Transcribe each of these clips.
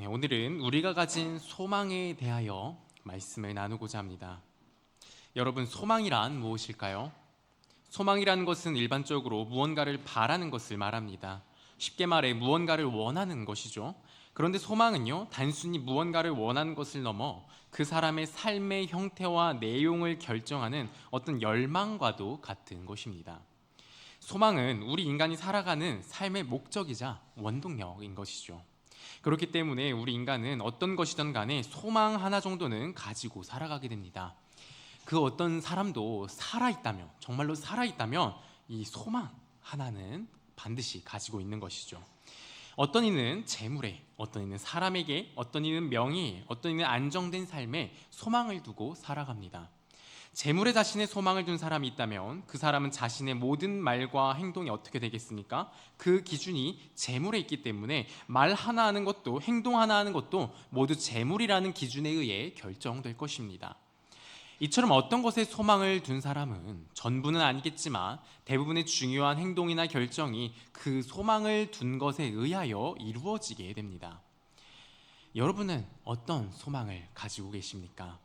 네, 오늘은 우리가 가진 소망에 대하여 말씀을 나누고자 합니다. 여러분, 소망이란 무엇일까요? 소망이라는 것은 일반적으로 무언가를 바라는 것을 말합니다. 쉽게 말해 무언가를 원하는 것이죠. 그런데 소망은요, 단순히 무언가를 원하는 것을 넘어 그 사람의 삶의 형태와 내용을 결정하는 어떤 열망과도 같은 것입니다. 소망은 우리 인간이 살아가는 삶의 목적이자 원동력인 것이죠. 그렇기 때문에 우리 인간은 어떤 것이든 간에 소망 하나 정도는 가지고 살아가게 됩니다. 그 어떤 사람도 살아있다면, 정말로 살아있다면 이 소망 하나는 반드시 가지고 있는 것이죠. 어떤 이는 재물에, 어떤 이는 사람에게, 어떤 이는 명예에, 어떤 이는 안정된 삶에 소망을 두고 살아갑니다. 재물에 자신의 소망을 둔 사람이 있다면 그 사람은 자신의 모든 말과 행동이 어떻게 되겠습니까? 그 기준이 재물에 있기 때문에 말 하나 하는 것도 행동 하나 하는 것도 모두 재물이라는 기준에 의해 결정될 것입니다. 이처럼 어떤 것에 소망을 둔 사람은 전부는 아니겠지만 대부분의 중요한 행동이나 결정이 그 소망을 둔 것에 의하여 이루어지게 됩니다. 여러분은 어떤 소망을 가지고 계십니까?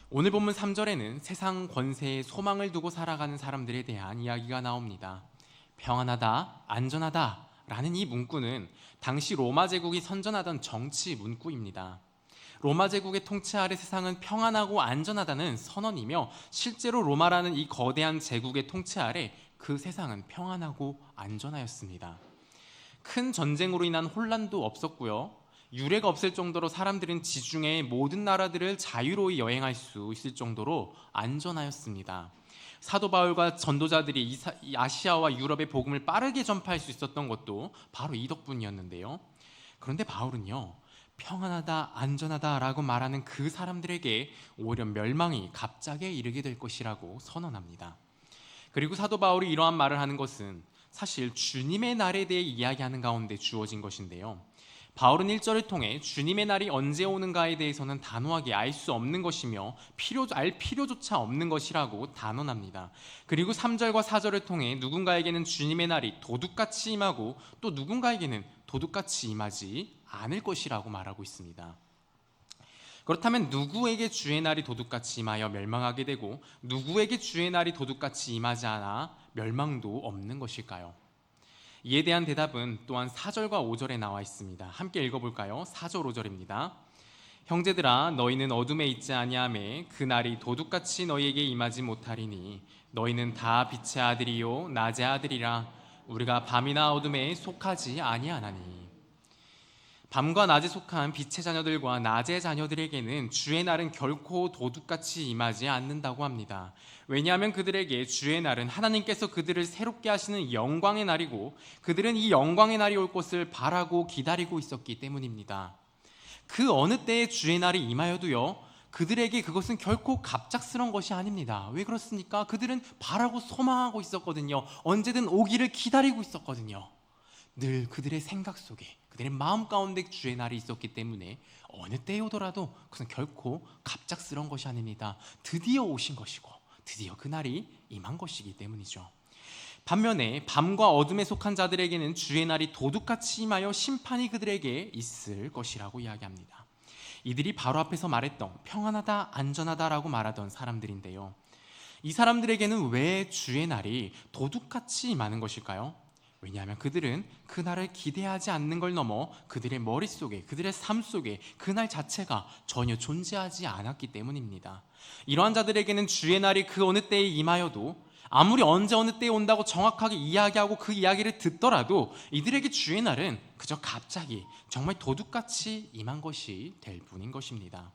오늘 본문 3절에는 세상 권세에 소망을 두고 살아가는 사람들에 대한 이야기가 나옵니다. 평안하다, 안전하다 라는 이 문구는 당시 로마 제국이 선전하던 정치 문구입니다. 로마 제국의 통치 아래 세상은 평안하고 안전하다는 선언이며 실제로 로마라는 이 거대한 제국의 통치 아래 그 세상은 평안하고 안전하였습니다. 큰 전쟁으로 인한 혼란도 없었고요. 유례가 없을 정도로 사람들은 지중해의 모든 나라들을 자유로이 여행할 수 있을 정도로 안전하였습니다. 사도 바울과 전도자들이 아시아와 유럽의 복음을 빠르게 전파할 수 있었던 것도 바로 이 덕분이었는데요. 그런데 바울은요, 평안하다, 안전하다라고 말하는 그 사람들에게 오히려 멸망이 갑자기 이르게 될 것이라고 선언합니다. 그리고 사도 바울이 이러한 말을 하는 것은 사실 주님의 날에 대해 이야기하는 가운데 주어진 것인데요. 바울은 1절을 통해 주님의 날이 언제 오는가에 대해서는 단호하게 알 수 없는 것이며 알 필요조차 없는 것이라고 단언합니다. 그리고 3절과 4절을 통해 누군가에게는 주님의 날이 도둑같이 임하고 또 누군가에게는 도둑같이 임하지 않을 것이라고 말하고 있습니다. 그렇다면 누구에게 주의 날이 도둑같이 임하여 멸망하게 되고 누구에게 주의 날이 도둑같이 임하지 않아 멸망도 없는 것일까요? 이에 대한 대답은 또한 4절과 5절에 나와 있습니다. 함께 읽어볼까요? 4절 5절입니다. 형제들아 너희는 어둠에 있지 아니하매 그 날이 도둑같이 너희에게 임하지 못하리니 너희는 다 빛의 아들이요 낮의 아들이라 우리가 밤이나 어둠에 속하지 아니하나니. 밤과 낮에 속한 빛의 자녀들과 낮의 자녀들에게는 주의 날은 결코 도둑같이 임하지 않는다고 합니다. 왜냐하면 그들에게 주의 날은 하나님께서 그들을 새롭게 하시는 영광의 날이고 그들은 이 영광의 날이 올 것을 바라고 기다리고 있었기 때문입니다. 그 어느 때에 주의 날이 임하여도요, 그들에게 그것은 결코 갑작스러운 것이 아닙니다. 왜 그렇습니까? 그들은 바라고 소망하고 있었거든요. 언제든 오기를 기다리고 있었거든요. 늘 그들의 생각 속에, 그들의 마음 가운데 주의 날이 있었기 때문에 어느 때에 오더라도 그것은 결코 갑작스러운 것이 아닙니다. 드디어 오신 것이고 드디어 그 날이 임한 것이기 때문이죠. 반면에 밤과 어둠에 속한 자들에게는 주의 날이 도둑같이 임하여 심판이 그들에게 있을 것이라고 이야기합니다. 이들이 바로 앞에서 말했던 평안하다, 안전하다라고 말하던 사람들인데요. 이 사람들에게는 왜 주의 날이 도둑같이 임하는 것일까요? 왜냐하면 그들은 그날을 기대하지 않는 걸 넘어 그들의 머릿속에, 그들의 삶 속에 그날 자체가 전혀 존재하지 않았기 때문입니다. 이러한 자들에게는 주의 날이 그 어느 때에 임하여도 아무리 언제 어느 때에 온다고 정확하게 이야기하고 그 이야기를 듣더라도 이들에게 주의 날은 그저 갑자기 정말 도둑같이 임한 것이 될 뿐인 것입니다.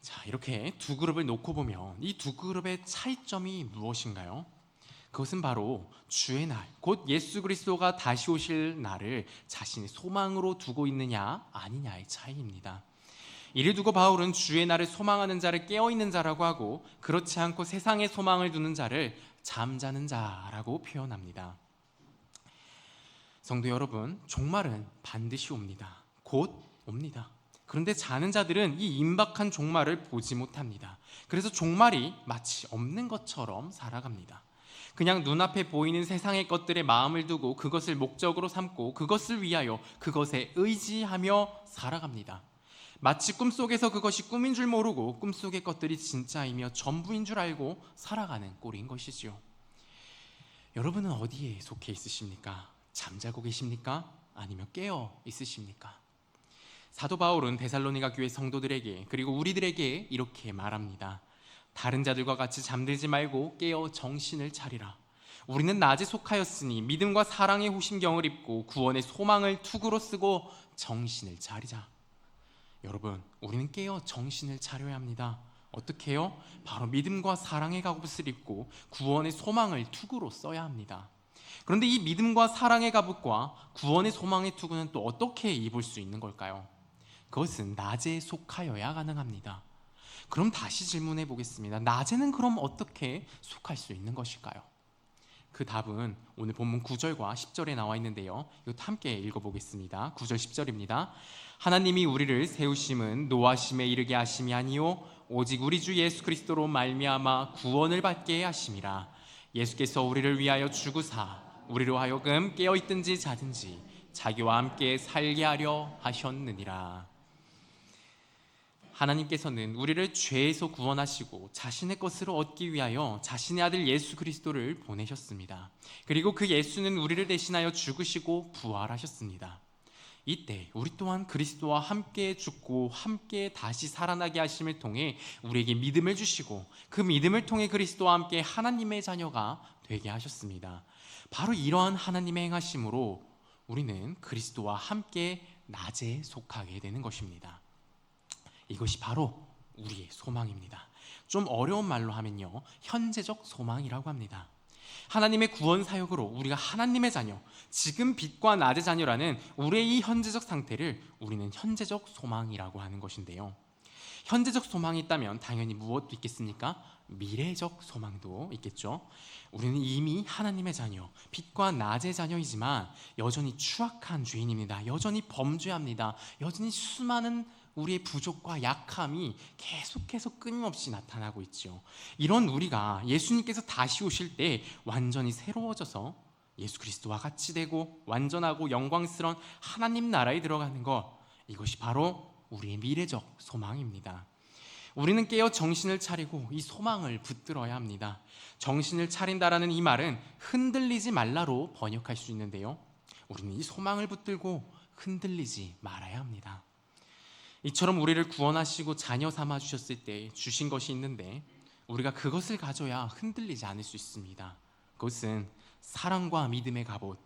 자, 이렇게 두 그룹을 놓고 보면 이 두 그룹의 차이점이 무엇인가요? 그것은 바로 주의 날, 곧 예수 그리스도가 다시 오실 날을 자신의 소망으로 두고 있느냐 아니냐의 차이입니다. 이를 두고 바울은 주의 날을 소망하는 자를 깨어있는 자라고 하고 그렇지 않고 세상에 소망을 두는 자를 잠자는 자라고 표현합니다. 성도 여러분, 종말은 반드시 옵니다. 곧 옵니다. 그런데 자는 자들은 이 임박한 종말을 보지 못합니다. 그래서 종말이 마치 없는 것처럼 살아갑니다. 그냥 눈앞에 보이는 세상의 것들에 마음을 두고 그것을 목적으로 삼고 그것을 위하여 그것에 의지하며 살아갑니다. 마치 꿈속에서 그것이 꿈인 줄 모르고 꿈속의 것들이 진짜이며 전부인 줄 알고 살아가는 꼴인 것이지요. 여러분은 어디에 속해 있으십니까? 잠자고 계십니까? 아니면 깨어 있으십니까? 사도 바울은 데살로니가 교회 성도들에게 그리고 우리들에게 이렇게 말합니다. 다른 자들과 같이 잠들지 말고 깨어 정신을 차리라. 우리는 낮에 속하였으니 믿음과 사랑의 호심경을 입고 구원의 소망을 투구로 쓰고 정신을 차리자. 여러분, 우리는 깨어 정신을 차려야 합니다. 어떻게 해요? 바로 믿음과 사랑의 갑옷을 입고 구원의 소망을 투구로 써야 합니다. 그런데 이 믿음과 사랑의 갑옷과 구원의 소망의 투구는 또 어떻게 입을 수 있는 걸까요? 그것은 낮에 속하여야 가능합니다. 그럼 다시 질문해 보겠습니다. 낮에는 그럼 어떻게 속할 수 있는 것일까요? 그 답은 오늘 본문 9절과 10절에 나와 있는데요. 이것도 함께 읽어보겠습니다. 9절 10절입니다. 하나님이 우리를 세우심은 노하심에 이르게 하심이 아니요 오직 우리 주 예수 그리스도로 말미암아 구원을 받게 하심이라. 예수께서 우리를 위하여 죽으사 우리로 하여금 깨어있든지 자든지 자기와 함께 살게 하려 하셨느니라. 하나님께서는 우리를 죄에서 구원하시고 자신의 것으로 얻기 위하여 자신의 아들 예수 그리스도를 보내셨습니다. 그리고 그 예수는 우리를 대신하여 죽으시고 부활하셨습니다. 이때 우리 또한 그리스도와 함께 죽고 함께 다시 살아나게 하심을 통해 우리에게 믿음을 주시고 그 믿음을 통해 그리스도와 함께 하나님의 자녀가 되게 하셨습니다. 바로 이러한 하나님의 행하심으로 우리는 그리스도와 함께 낮에 속하게 되는 것입니다. 이것이 바로 우리의 소망입니다. 좀 어려운 말로 하면요, 현재적 소망이라고 합니다. 하나님의 구원 사역으로 우리가 하나님의 자녀, 지금 빛과 낮의 자녀라는 우리의 이 현재적 상태를 우리는 현재적 소망이라고 하는 것인데요. 현재적 소망이 있다면 당연히 무엇도 있겠습니까? 미래적 소망도 있겠죠. 우리는 이미 하나님의 자녀, 빛과 낮의 자녀이지만 여전히 추악한 죄인입니다. 여전히 범죄합니다. 여전히 수많은 우리의 부족과 약함이 계속해서 끊임없이 나타나고 있죠. 이런 우리가 예수님께서 다시 오실 때 완전히 새로워져서 예수 그리스도와 같이 되고 완전하고 영광스러운 하나님 나라에 들어가는 것, 이것이 바로 우리의 미래적 소망입니다. 우리는 깨어 정신을 차리고 이 소망을 붙들어야 합니다. 정신을 차린다라는 이 말은 흔들리지 말라로 번역할 수 있는데요, 우리는 이 소망을 붙들고 흔들리지 말아야 합니다. 이처럼 우리를 구원하시고 자녀 삼아 주셨을 때 주신 것이 있는데 우리가 그것을 가져야 흔들리지 않을 수 있습니다. 그것은 사랑과 믿음의 갑옷,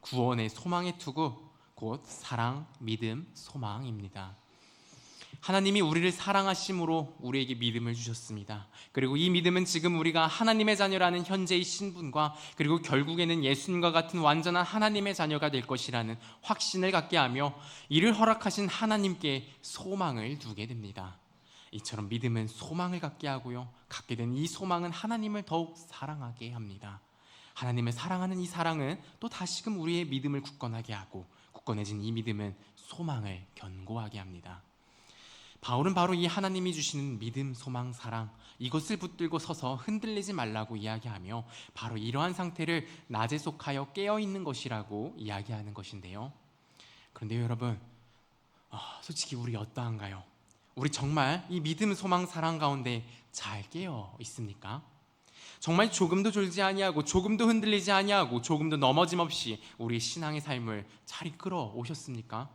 구원의 소망의 투구, 곧 사랑, 믿음, 소망입니다. 하나님이 우리를 사랑하심으로 우리에게 믿음을 주셨습니다. 그리고 이 믿음은 지금 우리가 하나님의 자녀라는 현재의 신분과 그리고 결국에는 예수님과 같은 완전한 하나님의 자녀가 될 것이라는 확신을 갖게 하며 이를 허락하신 하나님께 소망을 두게 됩니다. 이처럼 믿음은 소망을 갖게 하고요, 갖게 된 이 소망은 하나님을 더욱 사랑하게 합니다. 하나님을 사랑하는 이 사랑은 또 다시금 우리의 믿음을 굳건하게 하고 굳건해진 이 믿음은 소망을 견고하게 합니다. 바울은 바로 이 하나님이 주시는 믿음, 소망, 사랑, 이것을 붙들고 서서 흔들리지 말라고 이야기하며 바로 이러한 상태를 낮에 속하여 깨어있는 것이라고 이야기하는 것인데요. 그런데 여러분, 솔직히 우리 어떠한가요? 우리 정말 이 믿음, 소망, 사랑 가운데 잘 깨어 있습니까? 정말 조금도 졸지 아니하고 조금도 흔들리지 아니하고 조금도 넘어짐 없이 우리의 신앙의 삶을 잘 이끌어 오셨습니까?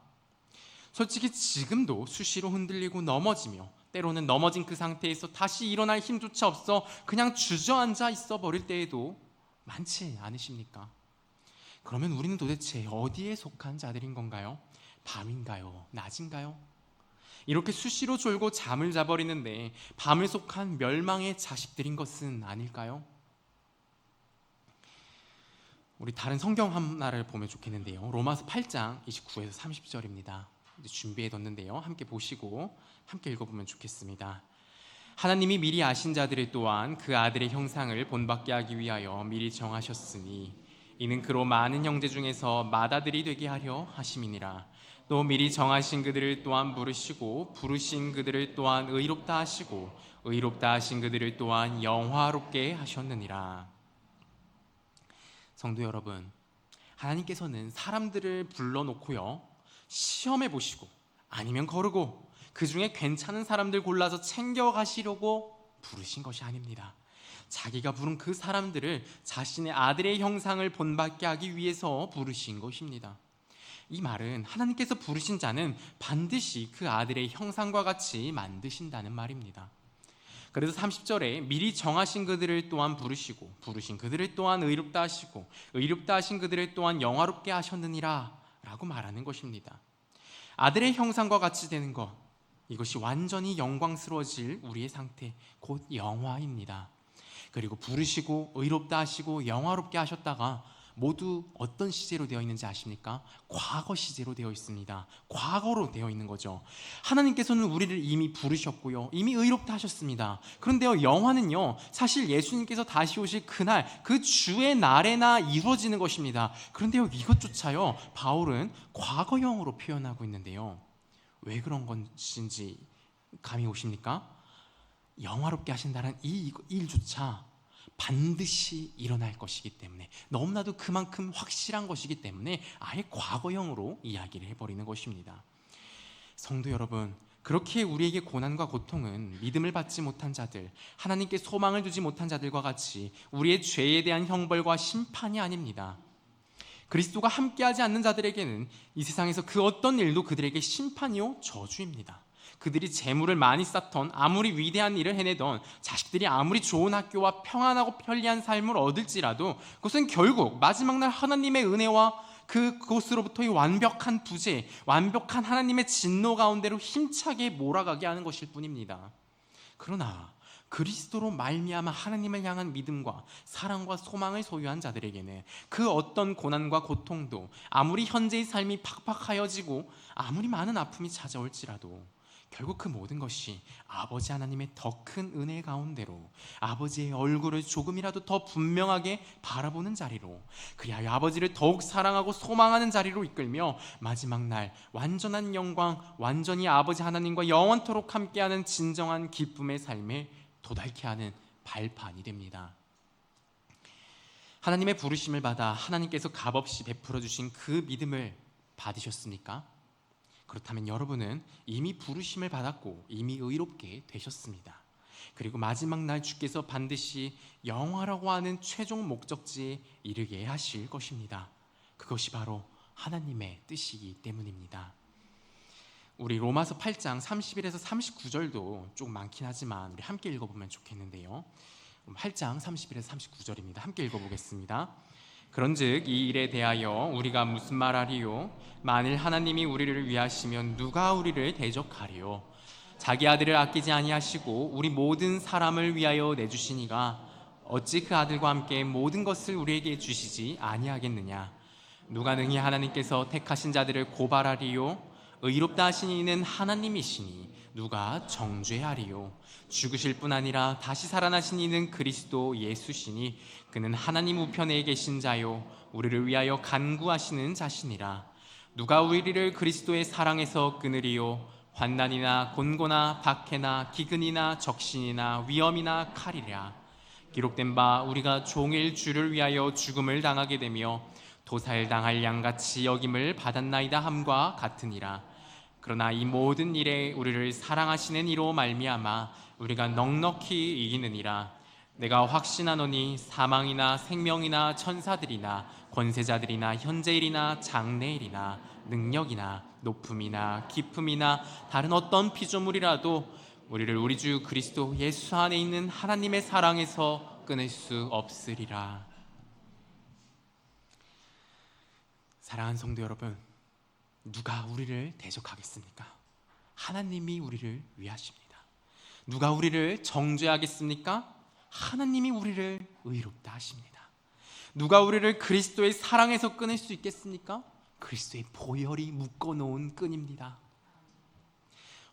솔직히 지금도 수시로 흔들리고 넘어지며 때로는 넘어진 그 상태에서 다시 일어날 힘조차 없어 그냥 주저앉아 있어 버릴 때에도 많지 않으십니까? 그러면 우리는 도대체 어디에 속한 자들인 건가요? 밤인가요? 낮인가요? 이렇게 수시로 졸고 잠을 자버리는데 밤을 속한 멸망의 자식들인 것은 아닐까요? 우리 다른 성경 하나를 보면 좋겠는데요, 로마서 8장 29에서 30절입니다 준비해뒀는데요, 함께 보시고 함께 읽어보면 좋겠습니다. 하나님이 미리 아신 자들을 또한 그 아들의 형상을 본받게 하기 위하여 미리 정하셨으니 이는 그로 많은 형제 중에서 맏아들이 되게 하려 하심이니라. 또 미리 정하신 그들을 또한 부르시고 부르신 그들을 또한 의롭다 하시고 의롭다 하신 그들을 또한 영화롭게 하셨느니라. 성도 여러분, 하나님께서는 사람들을 불러놓고요, 시험해 보시고 아니면 거르고 그 중에 괜찮은 사람들 골라서 챙겨가시려고 부르신 것이 아닙니다. 자기가 부른 그 사람들을 자신의 아들의 형상을 본받게 하기 위해서 부르신 것입니다. 이 말은 하나님께서 부르신 자는 반드시 그 아들의 형상과 같이 만드신다는 말입니다. 그래서 30절에 미리 정하신 그들을 또한 부르시고 부르신 그들을 또한 의롭다 하시고 의롭다 하신 그들을 또한 영화롭게 하셨느니라 라고 말하는 것입니다. 아들의 형상과 같이 되는 것, 이것이 완전히 영광스러워질 우리의 상태, 곧 영화입니다. 그리고 부르시고 의롭다 하시고 영화롭게 하셨다가 모두 어떤 시제로 되어 있는지 아십니까? 과거 시제로 되어 있습니다. 과거로 되어 있는 거죠. 하나님께서는 우리를 이미 부르셨고요, 이미 의롭다 하셨습니다. 그런데요, 영화는요, 사실 예수님께서 다시 오실 그날, 그 주의 날에나 이루어지는 것입니다. 그런데요, 이것조차요, 바울은 과거형으로 표현하고 있는데요, 왜 그런 것인지 감이 오십니까? 영화롭게 하신다는 이 일조차 반드시 일어날 것이기 때문에, 너무나도 그만큼 확실한 것이기 때문에 아예 과거형으로 이야기를 해버리는 것입니다. 성도 여러분, 그렇게 우리에게 고난과 고통은 믿음을 받지 못한 자들, 하나님께 소망을 두지 못한 자들과 같이 우리의 죄에 대한 형벌과 심판이 아닙니다. 그리스도가 함께하지 않는 자들에게는 이 세상에서 그 어떤 일도 그들에게 심판이요 저주입니다. 그들이 재물을 많이 쌓던, 아무리 위대한 일을 해내던, 자식들이 아무리 좋은 학교와 평안하고 편리한 삶을 얻을지라도 그것은 결국 마지막 날 하나님의 은혜와 그곳으로부터의 완벽한 부재, 완벽한 하나님의 진노 가운데로 힘차게 몰아가게 하는 것일 뿐입니다. 그러나 그리스도로 말미암아 하나님을 향한 믿음과 사랑과 소망을 소유한 자들에게는 그 어떤 고난과 고통도, 아무리 현재의 삶이 팍팍하여지고 아무리 많은 아픔이 찾아올지라도 결국 그 모든 것이 아버지 하나님의 더 큰 은혜 가운데로, 아버지의 얼굴을 조금이라도 더 분명하게 바라보는 자리로, 그리하여 아버지를 더욱 사랑하고 소망하는 자리로 이끌며 마지막 날 완전한 영광, 완전히 아버지 하나님과 영원토록 함께하는 진정한 기쁨의 삶에 도달케 하는 발판이 됩니다. 하나님의 부르심을 받아 하나님께서 값없이 베풀어 주신 그 믿음을 받으셨습니까? 그렇다면 여러분은 이미 부르심을 받았고 이미 의롭게 되셨습니다. 그리고 마지막 날 주께서 반드시 영화라고 하는 최종 목적지에 이르게 하실 것입니다. 그것이 바로 하나님의 뜻이기 때문입니다. 우리 로마서 8장 31에서 39절도 좀 많긴 하지만 우리 함께 읽어보면 좋겠는데요, 8장 31에서 39절입니다. 함께 읽어보겠습니다. 그런즉 이 일에 대하여 우리가 무슨 말하리요? 만일 하나님이 우리를 위하시면 누가 우리를 대적하리요? 자기 아들을 아끼지 아니하시고 우리 모든 사람을 위하여 내주시니가 어찌 그 아들과 함께 모든 것을 우리에게 주시지 아니하겠느냐? 누가 능히 하나님께서 택하신 자들을 고발하리요? 의롭다 하신 이는 하나님이시니 누가 정죄하리요? 죽으실 뿐 아니라 다시 살아나신 이는 그리스도 예수시니 그는 하나님 우편에 계신 자요 우리를 위하여 간구하시는 자시니라. 누가 우리를 그리스도의 사랑에서 끊으리요? 환난이나 곤고나 박해나 기근이나 적신이나 위험이나 칼이랴. 기록된 바 우리가 종일 주를 위하여 죽음을 당하게 되며 도살당할 양같이 여김을 받았나이다 함과 같으니라. 그러나 이 모든 일에 우리를 사랑하시는 이로 말미암아 우리가 넉넉히 이기느니라. 내가 확신하노니 사망이나 생명이나 천사들이나 권세자들이나 현재일이나 장래일이나 능력이나 높음이나 깊음이나 다른 어떤 피조물이라도 우리를 우리 주 그리스도 예수 안에 있는 하나님의 사랑에서 끊을 수 없으리라. 사랑하는 성도 여러분, 누가 우리를 대적하겠습니까? 하나님이 우리를 위하십니다. 누가 우리를 정죄하겠습니까? 하나님이 우리를 의롭다 하십니다. 누가 우리를 그리스도의 사랑에서 끊을 수 있겠습니까? 그리스도의 보혈이 묶어놓은 끈입니다.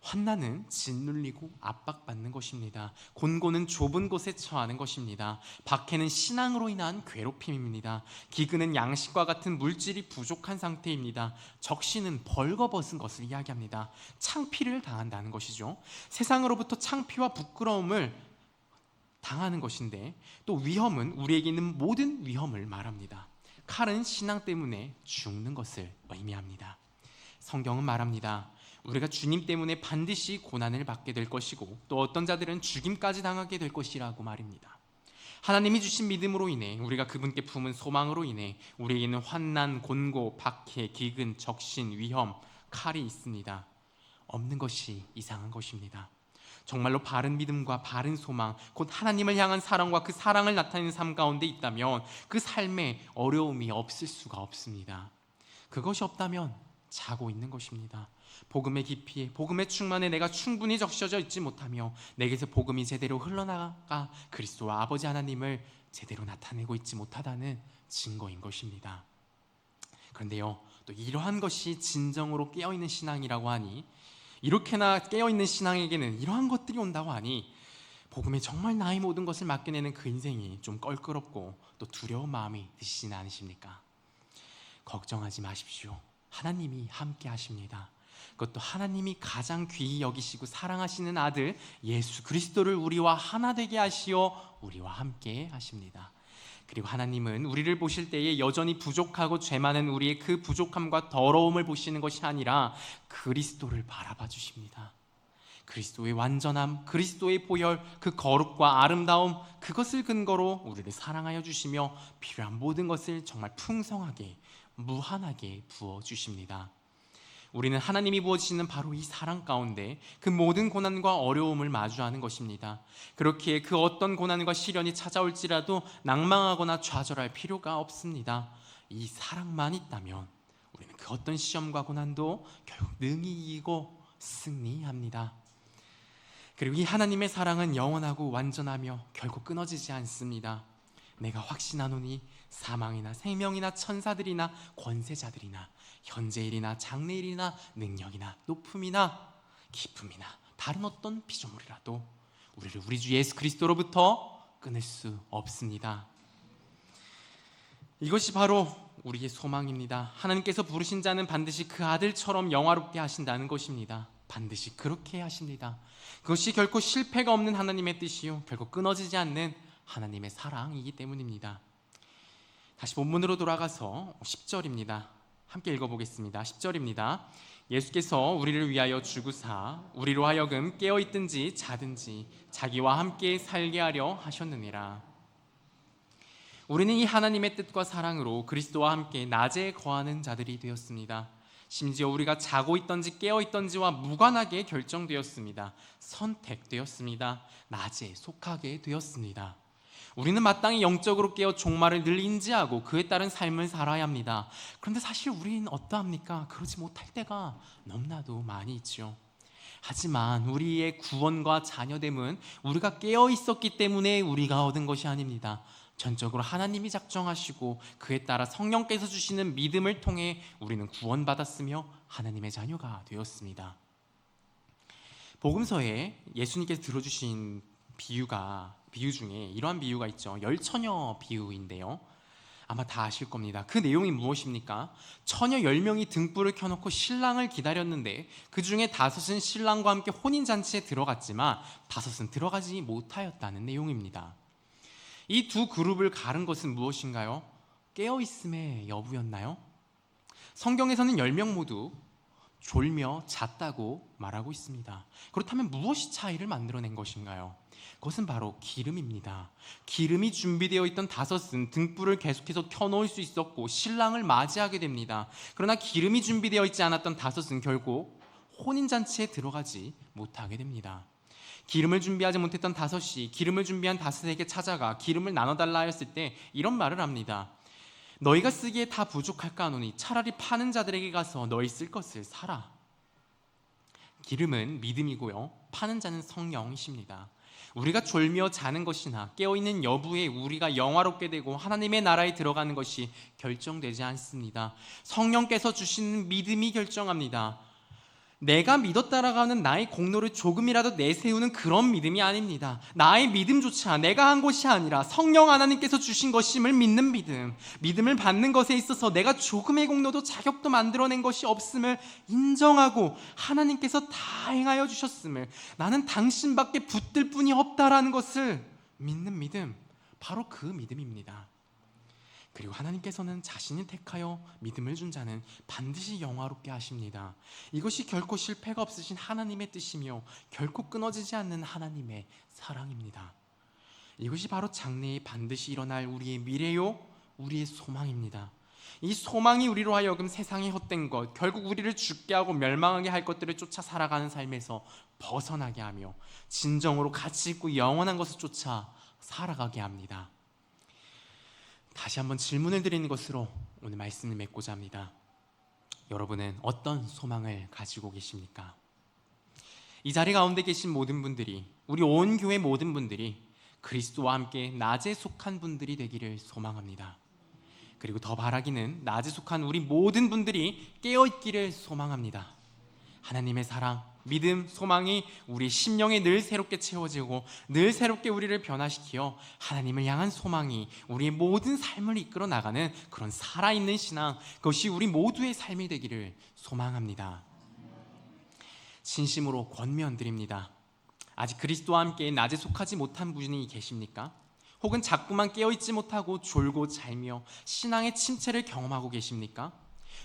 환난은 짓눌리고 압박받는 것입니다. 곤고는 좁은 곳에 처하는 것입니다. 박해는 신앙으로 인한 괴롭힘입니다. 기근은 양식과 같은 물질이 부족한 상태입니다. 적신은 벌거벗은 것을 이야기합니다. 창피를 당한다는 것이죠. 세상으로부터 창피와 부끄러움을 당하는 것인데, 또 위험은 우리에게 있는 모든 위험을 말합니다. 칼은 신앙 때문에 죽는 것을 의미합니다. 성경은 말합니다. 우리가 주님 때문에 반드시 고난을 받게 될 것이고 또 어떤 자들은 죽임까지 당하게 될 것이라고 말입니다. 하나님이 주신 믿음으로 인해 우리가 그분께 품은 소망으로 인해 우리에게는 환난, 곤고, 박해, 기근, 적신, 위험, 칼이 있습니다. 없는 것이 이상한 것입니다. 정말로 바른 믿음과 바른 소망, 곧 하나님을 향한 사랑과 그 사랑을 나타내는 삶 가운데 있다면 그 삶에 어려움이 없을 수가 없습니다. 그것이 없다면 자고 있는 것입니다. 복음의 깊이에, 복음의 충만에 내가 충분히 적셔져 있지 못하며 내게서 복음이 제대로 흘러나가 그리스도와 아버지 하나님을 제대로 나타내고 있지 못하다는 증거인 것입니다. 그런데요, 또 이러한 것이 진정으로 깨어있는 신앙이라고 하니, 이렇게나 깨어있는 신앙에게는 이러한 것들이 온다고 하니 복음에 정말 나의 모든 것을 맡겨내는 그 인생이 좀 껄끄럽고 또 두려운 마음이 드시지는 않으십니까? 걱정하지 마십시오. 하나님이 함께 하십니다. 그것도 하나님이 가장 귀히 여기시고 사랑하시는 아들 예수 그리스도를 우리와 하나 되게 하시어 우리와 함께 하십니다. 그리고 하나님은 우리를 보실 때에 여전히 부족하고 죄 많은 우리의 그 부족함과 더러움을 보시는 것이 아니라 그리스도를 바라봐 주십니다. 그리스도의 완전함, 그리스도의 보혈, 그 거룩과 아름다움, 그것을 근거로 우리를 사랑하여 주시며 필요한 모든 것을 정말 풍성하게 무한하게 부어주십니다. 우리는 하나님이 부어주시는 바로 이 사랑 가운데 그 모든 고난과 어려움을 마주하는 것입니다. 그렇기에 그 어떤 고난과 시련이 찾아올지라도 낭망하거나 좌절할 필요가 없습니다. 이 사랑만 있다면 우리는 그 어떤 시험과 고난도 결국 능히 이기고 승리합니다. 그리고 이 하나님의 사랑은 영원하고 완전하며 결국 끊어지지 않습니다. 내가 확신하노니 사망이나 생명이나 천사들이나 권세자들이나 현재일이나 장래일이나 능력이나 높음이나 깊음이나 다른 어떤 피조물이라도 우리를 우리 주 예수 그리스도로부터 끊을 수 없습니다. 이것이 바로 우리의 소망입니다. 하나님께서 부르신 자는 반드시 그 아들처럼 영화롭게 하신다는 것입니다. 반드시 그렇게 하십니다. 그것이 결코 실패가 없는 하나님의 뜻이요 결코 끊어지지 않는 하나님의 사랑이기 때문입니다. 다시 본문으로 돌아가서 10절입니다. 함께 읽어보겠습니다. 10절입니다. 예수께서 우리를 위하여 죽으사 우리로 하여금 깨어있든지 자든지 자기와 함께 살게 하려 하셨느니라. 우리는 이 하나님의 뜻과 사랑으로 그리스도와 함께 낮에 거하는 자들이 되었습니다. 심지어 우리가 자고 있던지 깨어 있던지와 무관하게 결정되었습니다. 선택되었습니다. 낮에 속하게 되었습니다. 우리는 마땅히 영적으로 깨어 종말을 늘 인지하고 그에 따른 삶을 살아야 합니다. 그런데 사실 우리는 어떠합니까? 그러지 못할 때가 너무나도 많이 있죠. 하지만 우리의 구원과 자녀됨은 우리가 깨어 있었기 때문에 우리가 얻은 것이 아닙니다. 전적으로 하나님이 작정하시고 그에 따라 성령께서 주시는 믿음을 통해 우리는 구원받았으며 하나님의 자녀가 되었습니다. 복음서에 예수님께서 들어주신 비유 중에 이러한 비유가 있죠. 열처녀 비유인데요, 아마 다 아실 겁니다. 그 내용이 무엇입니까? 처녀 10명이 등불을 켜놓고 신랑을 기다렸는데 그 중에 5은 신랑과 함께 혼인잔치에 들어갔지만 5은 들어가지 못하였다는 내용입니다. 이 두 그룹을 가른 것은 무엇인가요? 깨어있음의 여부였나요? 성경에서는 10명 모두 졸며 잤다고 말하고 있습니다. 그렇다면 무엇이 차이를 만들어낸 것인가요? 그것은 바로 기름입니다. 기름이 준비되어 있던 5은 등불을 계속해서 켜놓을 수 있었고 신랑을 맞이하게 됩니다. 그러나 기름이 준비되어 있지 않았던 5은 결국 혼인잔치에 들어가지 못하게 됩니다. 기름을 준비하지 못했던 5이 기름을 준비한 5에게 찾아가 기름을 나눠달라 하였을 때 이런 말을 합니다. 너희가 쓰기에 다 부족할까 하노니 차라리 파는 자들에게 가서 너희 쓸 것을 사라. 기름은 믿음이고요, 파는 자는 성령이십니다. 우리가 졸며 자는 것이나 깨어있는 여부에 우리가 영화롭게 되고 하나님의 나라에 들어가는 것이 결정되지 않습니다. 성령께서 주시는 믿음이 결정합니다. 내가 믿었다라고 나의 공로를 조금이라도 내세우는 그런 믿음이 아닙니다. 나의 믿음조차 내가 한 것이 아니라 성령 하나님께서 주신 것임을 믿는 믿음, 믿음을 받는 것에 있어서 내가 조금의 공로도 자격도 만들어낸 것이 없음을 인정하고 하나님께서 다 행하여 주셨음을, 나는 당신밖에 붙들 뿐이 없다라는 것을 믿는 믿음, 바로 그 믿음입니다. 그리고 하나님께서는 자신이 택하여 믿음을 준 자는 반드시 영화롭게 하십니다. 이것이 결코 실패가 없으신 하나님의 뜻이며 결코 끊어지지 않는 하나님의 사랑입니다. 이것이 바로 장래에 반드시 일어날 우리의 미래요, 우리의 소망입니다. 이 소망이 우리로 하여금 세상의 헛된 것, 결국 우리를 죽게 하고 멸망하게 할 것들을 쫓아 살아가는 삶에서 벗어나게 하며 진정으로 가치 있고 영원한 것을 쫓아 살아가게 합니다. 다시 한번 질문을 드리는 것으로 오늘 말씀을 맺고자 합니다. 여러분은 어떤 소망을 가지고 계십니까? 이 자리 가운데 계신 모든 분들이, 우리 온 교회 모든 분들이 그리스도와 함께 낮에 속한 분들이 되기를 소망합니다. 그리고 더 바라기는 낮에 속한 우리 모든 분들이 깨어있기를 소망합니다. 하나님의 사랑, 믿음, 소망이 우리 심령에 늘 새롭게 채워지고 늘 새롭게 우리를 변화시키어 하나님을 향한 소망이 우리의 모든 삶을 이끌어 나가는 그런 살아있는 신앙, 그것이 우리 모두의 삶이 되기를 소망합니다. 진심으로 권면드립니다. 아직 그리스도와 함께 낮에 속하지 못한 분이 계십니까? 혹은 자꾸만 깨어있지 못하고 졸고 잘며 신앙의 침체를 경험하고 계십니까?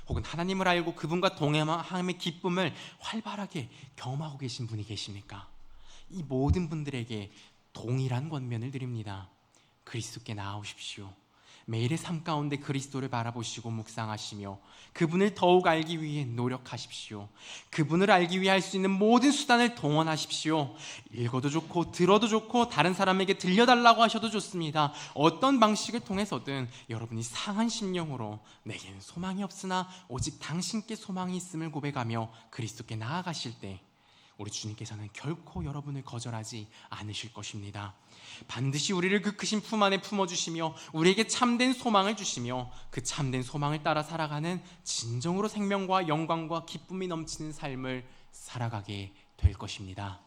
혹은 하나님을 알고 그분과 동행함의 기쁨을 활발하게 경험하고 계신 분이 계십니까? 이 모든 분들에게 동일한 권면을 드립니다. 그리스도께 나아오십시오. 매일의 삶 가운데 그리스도를 바라보시고 묵상하시며 그분을 더욱 알기 위해 노력하십시오. 그분을 알기 위해 할 수 있는 모든 수단을 동원하십시오. 읽어도 좋고 들어도 좋고 다른 사람에게 들려달라고 하셔도 좋습니다. 어떤 방식을 통해서든 여러분이 상한 심령으로 내게는 소망이 없으나 오직 당신께 소망이 있음을 고백하며 그리스도께 나아가실 때 우리 주님께서는 결코 여러분을 거절하지 않으실 것입니다. 반드시 우리를 그 크신 품 안에 품어주시며 우리에게 참된 소망을 주시며 그 참된 소망을 따라 살아가는 진정으로 생명과 영광과 기쁨이 넘치는 삶을 살아가게 될 것입니다.